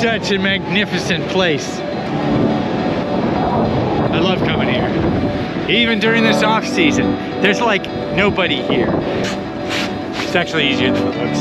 such a magnificent place. I love coming here. Even during this off season, there's like nobody here. It's actually easier than it looks.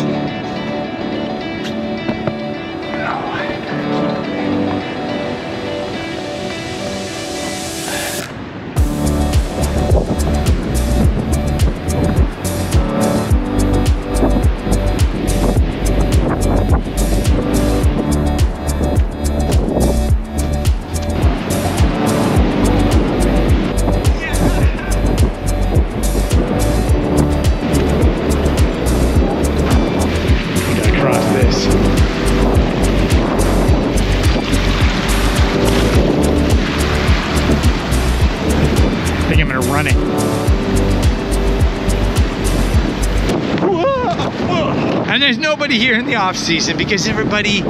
And there's nobody here in the off season because everybody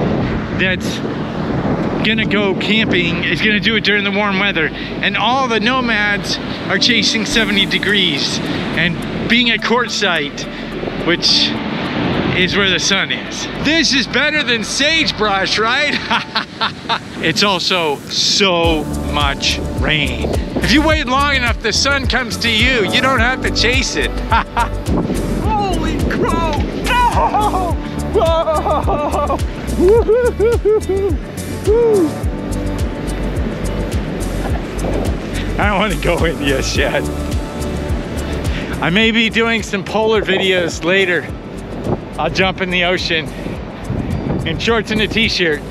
that's gonna go camping is gonna do it during the warm weather, and all the nomads are chasing 70 degrees and being at quartzsite, which is where the sun is. This is better than sagebrush, right? It's also so much rain. If you wait long enough, the sun comes to you. You don't have to chase it. Holy crow! No! Whoa! I don't want to go in just yet. I may be doing some polar videos later. I'll jump in the ocean in shorts and a t-shirt.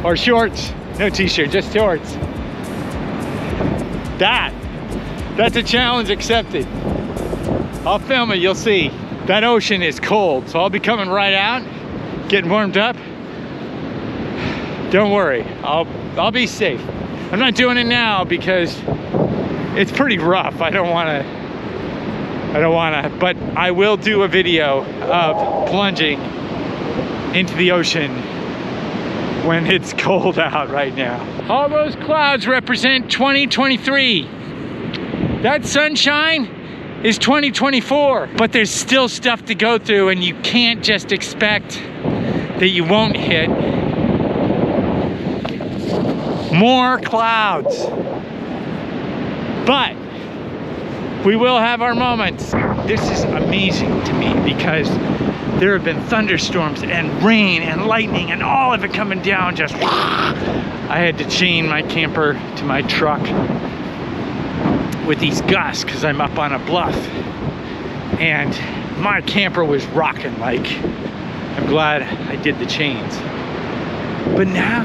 Or shorts, no t-shirt, just shorts. That's a challenge accepted. I'll film it, you'll see. That ocean is cold, so I'll be coming right out, getting warmed up. Don't worry, I'll be safe. I'm not doing it now because it's pretty rough. I don't wanna, but I will do a video of plunging into the ocean when it's cold out right now. All those clouds represent 2023. That sunshine is 2024, but there's still stuff to go through, and you can't just expect that you won't hit more clouds. But we will have our moments. This is amazing to me because there have been thunderstorms and rain and lightning and all of it coming down just I had to chain my camper to my truck with these gusts because I'm up on a bluff, and my camper was rocking. Like, I'm glad I did the chains. But now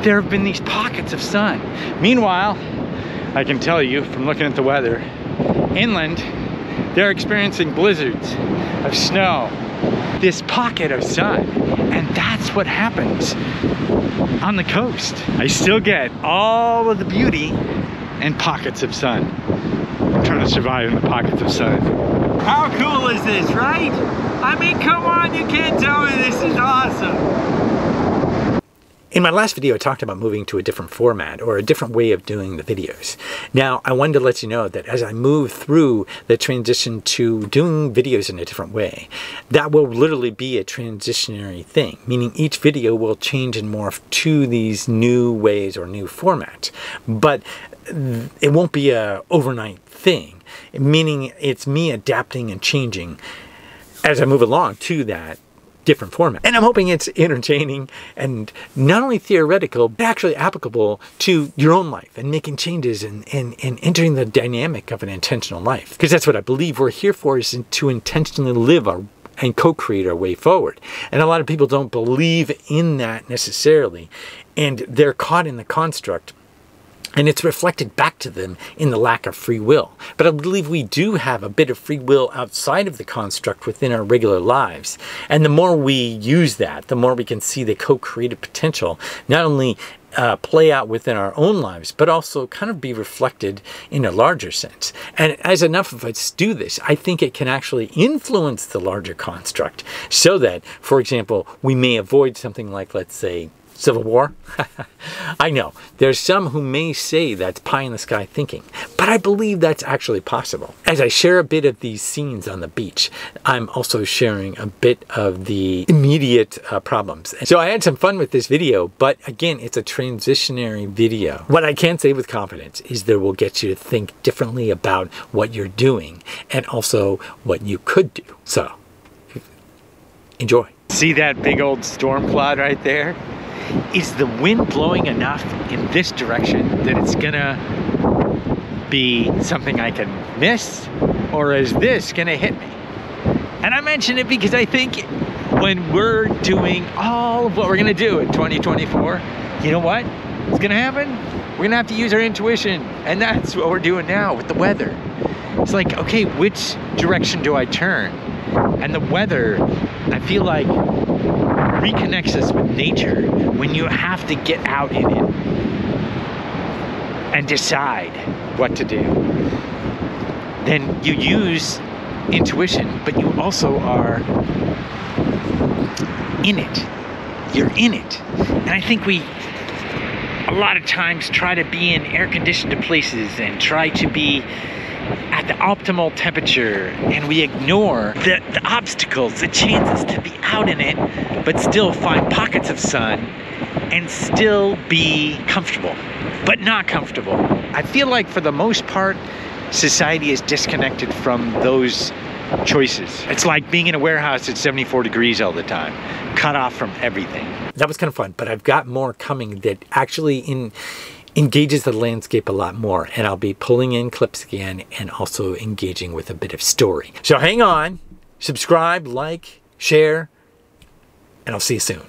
there have been these pockets of sun. Meanwhile, I can tell you from looking at the weather, inland they're experiencing blizzards of snow. This pocket of sun, and that's what happens on the coast. I still get all of the beauty and pockets of sun. I'm trying to survive in the pockets of sun. How cool is this, right? I mean, come on, you can't tell me this is awesome. In my last video, I talked about moving to a different format or a different way of doing the videos. Now, I wanted to let you know that as I move through the transition to doing videos in a different way, that will literally be a transitionary thing, meaning each video will change and morph to these new ways or new formats. But it won't be an overnight thing, meaning it's me adapting and changing as I move along to that different format. And I'm hoping it's entertaining and not only theoretical, but actually applicable to your own life and making changes and entering the dynamic of an intentional life. Because that's what I believe we're here for, is to intentionally live and co-create our way forward. And a lot of people don't believe in that necessarily, and they're caught in the construct. And it's reflected back to them in the lack of free will. But I believe we do have a bit of free will outside of the construct within our regular lives. And the more we use that, the more we can see the co-creative potential not only play out within our own lives, but also kind of be reflected in a larger sense. And as enough of us do this, I think it can actually influence the larger construct so that, for example, we may avoid something like, let's say, Civil War? I know, there's some who may say that's pie in the sky thinking, but I believe that's actually possible. As I share a bit of these scenes on the beach, I'm also sharing a bit of the immediate problems. So I had some fun with this video, but again, it's a transitionary video. What I can say with confidence is that it will get you to think differently about what you're doing and also what you could do. So, enjoy. See that big old storm cloud right there? Is the wind blowing enough in this direction that it's gonna be something I can miss? Or is this gonna hit me? And I mention it because I think when we're doing all of what we're gonna do in 2024, you know what? It's gonna happen. We're gonna have to use our intuition. And that's what we're doing now with the weather. It's like, okay, which direction do I turn? And the weather, I feel like, reconnects us with nature when you have to get out in it and decide what to do. Then you use intuition, but you also are in it. You're in it. And I think we a lot of times try to be in air-conditioned places and try to be at the optimal temperature, and we ignore the obstacles, the chances to be out in it, but still find pockets of sun and still be comfortable, but not comfortable. I feel like for the most part, society is disconnected from those choices. It's like being in a warehouse at 74 degrees all the time, cut off from everything. That was kind of fun, but I've got more coming that actually engages the landscape a lot more, and I'll be pulling in clips again and also engaging with a bit of story. So hang on, subscribe, like, share, and I'll see you soon.